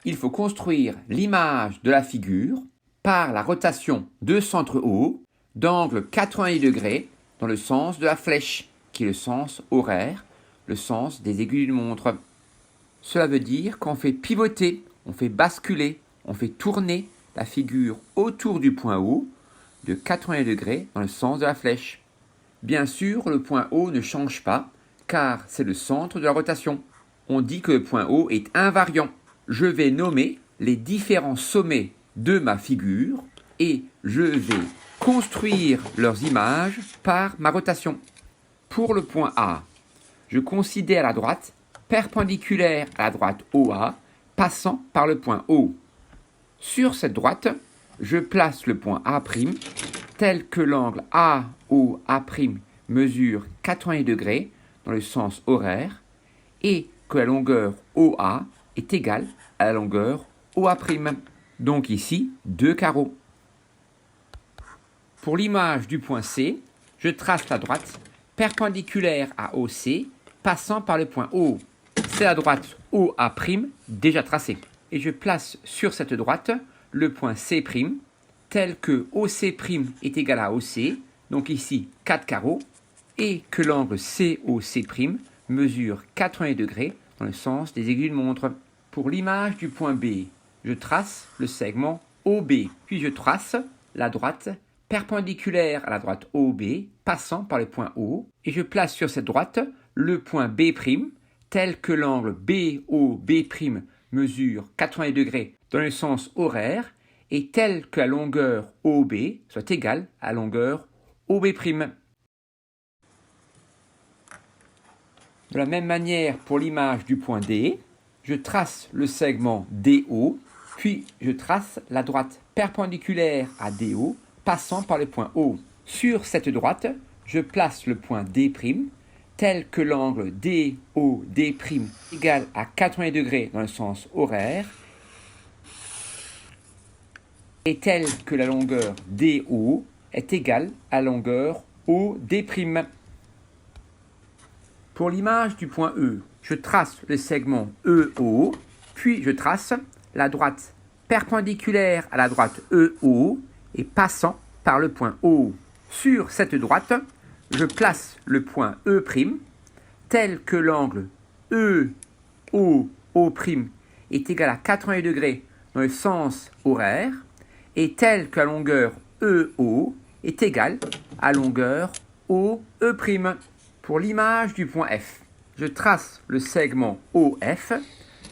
Il faut construire l'image de la figure par la rotation de centre O d'angle 90 degrés dans le sens de la flèche, qui est le sens horaire, le sens des aiguilles d'une montre. Cela veut dire qu'on fait pivoter, on fait basculer, on fait tourner la figure autour du point O de 80 degrés dans le sens de la flèche. Bien sûr, le point O ne change pas, car c'est le centre de la rotation. On dit que le point O est invariant. Je vais nommer les différents sommets de ma figure et je vais construire leurs images par ma rotation. Pour le point A, je considère la droite perpendiculaire à la droite OA passant par le point O. Sur cette droite, je place le point A' tel que l'angle AOA' mesure 80 degrés dans le sens horaire et que la longueur OA est égale à la longueur OA'. Donc ici, 2 carreaux. Pour l'image du point C, je trace la droite perpendiculaire à OC passant par le point O. C'est la droite OA' déjà tracée. Et je place sur cette droite le point C' tel que OC' est égal à OC, donc ici 4 carreaux, et que l'angle COC' mesure 80 degrés dans le sens des aiguilles de montre. Pour l'image du point B, je trace le segment OB, puis je trace la droite perpendiculaire à la droite OB passant par le point O, et je place sur cette droite le point B', tel que l'angle BOB' mesure 80 degrés dans le sens horaire, et tel que la longueur OB soit égale à la longueur OB'. De la même manière, pour l'image du point D, je trace le segment DO, puis je trace la droite perpendiculaire à DO, passant par le point O. Sur cette droite, je place le point D', tel que l'angle DOD' égale à 80 degrés dans le sens horaire, et tel que la longueur DO est égale à la longueur OD'. Pour l'image du point E, je trace le segment EO, puis je trace la droite perpendiculaire à la droite EO et passant par le point O. Sur cette droite, je place le point E', tel que l'angle EOO' est égal à 80 degrés dans le sens horaire, et tel que la longueur EO est égale à la longueur OE'. Pour l'image du point F, je trace le segment OF,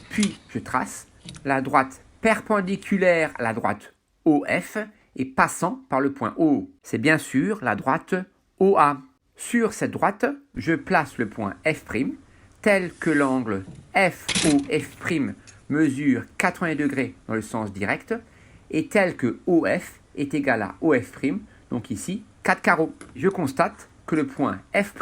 puis je trace la droite perpendiculaire à la droite OF et passant par le point O. C'est bien sûr la droite OA. Sur cette droite, je place le point F', tel que l'angle FOF' mesure 80 degrés dans le sens direct, et tel que OF est égal à OF', donc ici 4 carreaux. Je constate que le point F'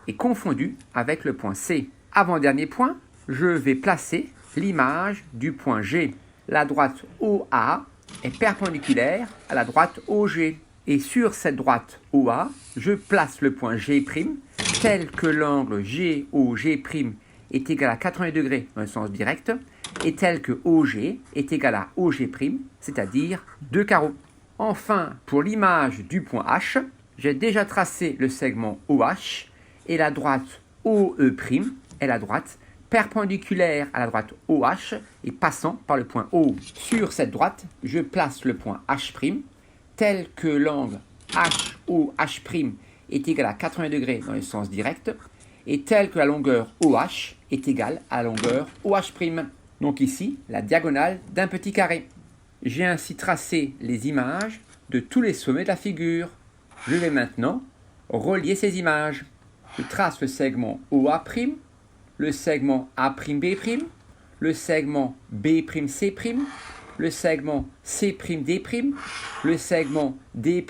est confondu avec le point C. Avant-dernier point, je vais placer l'image du point G. La droite OA est perpendiculaire à la droite OG. Et sur cette droite OA, je place le point G', tel que l'angle GOG' est égal à 80 degrés dans le sens direct, et tel que OG est égal à OG', c'est-à-dire 2 carreaux. Enfin, pour l'image du point H, j'ai déjà tracé le segment OH, et la droite OE' est la droite perpendiculaire à la droite OH et passant par le point O. Sur cette droite, je place le point H', tel que l'angle HOH' est égal à 80 degrés dans le sens direct, et tel que la longueur OH est égale à la longueur OH'. Donc ici, la diagonale d'un petit carré. J'ai ainsi tracé les images de tous les sommets de la figure. Je vais maintenant relier ces images. Je trace le segment OA', le segment A'B', le segment B'C', le segment C'D', le segment D'E',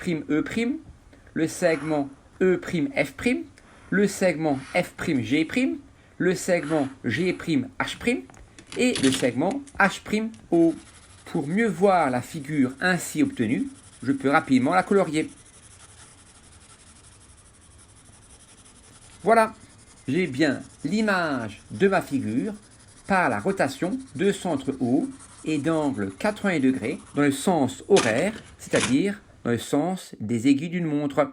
le segment E'F', le segment F'G', le segment G'H' et le segment H'O. Pour mieux voir la figure ainsi obtenue, je peux rapidement la colorier. Voilà, j'ai bien l'image de ma figure par la rotation de centre O et d'angle 80 degrés dans le sens horaire, c'est-à-dire dans le sens des aiguilles d'une montre.